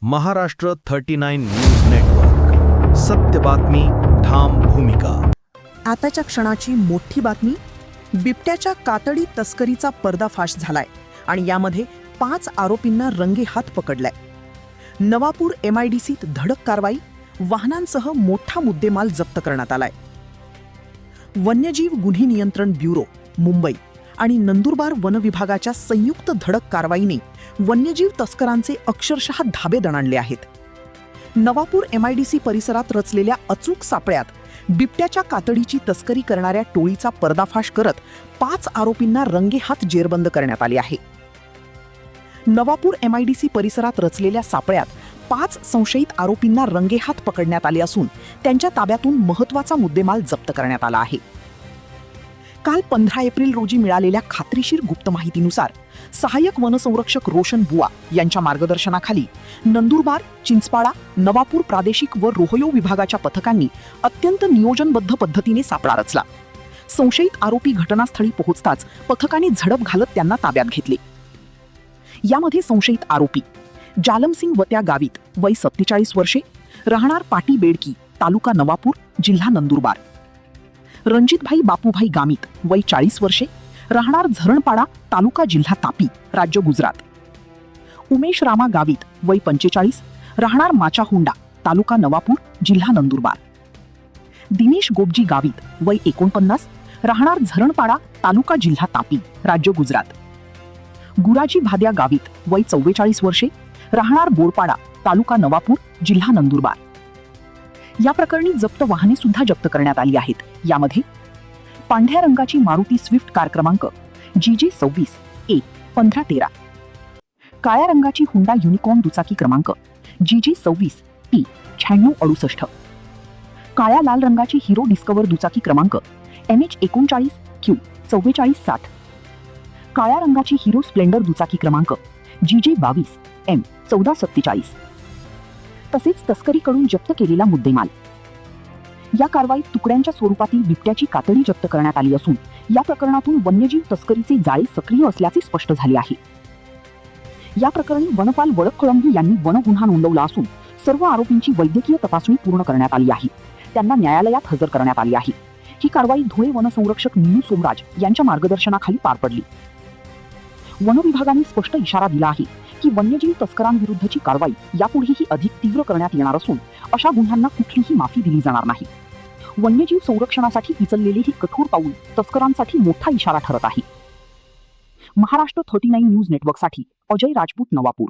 Maharashtra 39 news network. सत्य बातमी, ठाम भूमिका. आताच्या क्षणाची मोठी बातमी. बिबट्याच्या कातडी तस्करीचा पर्दाफाश झालाय आणि यामध्ये 5 आरोपींना रंगेहात पकडलाय. नवापूर MIDCत धडक कारवाई, वाहनांसह मोठा मुद्देमाल जप्त करण्यात आलाय. वन्यजीव गुन्हे नियंत्रण ब्युरो, मुंबई आणि नंदुरबार वन विभागाच्या संयुक्त धडक कारवाईने वन्यजीव तस्करांचे अक्षरशः धाबे दणाणले आहेत. नवापूर MIDC परिसरात रचलेल्या अचूक सापळ्यात बिबट्याच्या कातडीची तस्करी करणाऱ्या टोळीचा पर्दाफाश करत 5 आरोपींना रंगेहात जेरबंद करण्यात आले आहे. नवापूर MIDC परिसरात रचलेल्या सापळ्यात 5 संशयित आरोपींना रंगेहात पकडण्यात आले असून त्यांच्या ताब्यातून महत्त्वाचा मुद्देमाल जप्त करण्यात आला आहे. काल 15 एप्रिल रोजी मिळालेल्या खात्रीशीर गुप्त माहितीनुसार सहाय्यक वनसंरक्षक रोशन बुआ यांच्या मार्गदर्शनाखाली नंदुरबार, चिंचपाडा, नवापूर प्रादेशिक व रोहयो विभागाच्या पथकांनी अत्यंत नियोजनबद्ध पद्धतीने सापळा रचला. संशयित आरोपी घटनास्थळी पोहोचताच पथकाने झडप घालत त्यांना ताब्यात घेतले. यामध्ये संशयित आरोपी जालमसिंग वत्या गावित, वय 47 वर्षे, राहणार पाटी बेडकी, तालुका नवापूर, जिल्हा नंदुरबार. रणजितभाई बापूभाई गामित, वय 40 वर्षे, राहणार झरणपाडा, तालुका जिल्हा तापी, राज्य गुजरात. उमेश रामा गावित, वय 45, राहणार माचाहुंडा, तालुका नवापूर, जिल्हा नंदुरबार. दिनेश गोबजी गावित, वय 49, राहणार झरणपाडा, तालुका जिल्हा तापी, राज्य गुजरात. गुराजी भाद्या गावित, वय 44 वर्षे, राहणार बोरपाडा, तालुका नवापूर, जिल्हा नंदुरबार. या प्रकरणी जप्त वाहने सुद्धा जप्त करण्यात आली आहेत. यामध्ये पांढऱ्या रंगाची मारुती स्विफ्ट कार क्रमांक GJ 26A1513, काळ्या रंगाची हुंडा युनिकॉर्न दुचाकी क्रमांक GJ 26T9668, काळ्या लाल रंगाची हिरो डिस्कवर दुचाकी क्रमांक MH39Q4460, काळ्या रंगाची हिरो स्प्लेंडर दुचाकी क्रमांक GJ 22M1447, तसेच तस्करीकडून जप्त केलेला मुद्देमाल. या कारवाईत तुकड्यांच्या स्वरूपातील बिबट्याची कातडी जप्त करण्यात आली असून या प्रकरणातून वन्यजीव तस्करीचे जाळे सक्रिय असल्याचे स्पष्ट झाले आहे. या प्रकरणी वनपाल वडक कळंबी यांनी वनगुन्हा नोंदवला असून सर्व आरोपींची वैद्यकीय तपासणी पूर्ण करण्यात आली आहे. त्यांना न्यायालयात हजर करण्यात आले आहे. ही कारवाई धुळे वनसंरक्षक नीनू सोमराज यांच्या मार्गदर्शनाखाली पार पडली. वन विभागाने स्पष्ट इशारा दिला आहे की वन्यजीव तस्करांविरुद्धची कारवाई यापुढेही अधिक तीव्र करण्यात येणार असून अशा गुन्ह्यांना कुठलीही माफी दिली जाणार नाही. वन्यजीव संरक्षणासाठी उचललेले हे कठोर पाऊल तस्करांसाठी मोठा इशारा ठरत आहे. महाराष्ट्र 39 न्यूज नेटवर्कसाठी अजय राजपूत, नवापूर.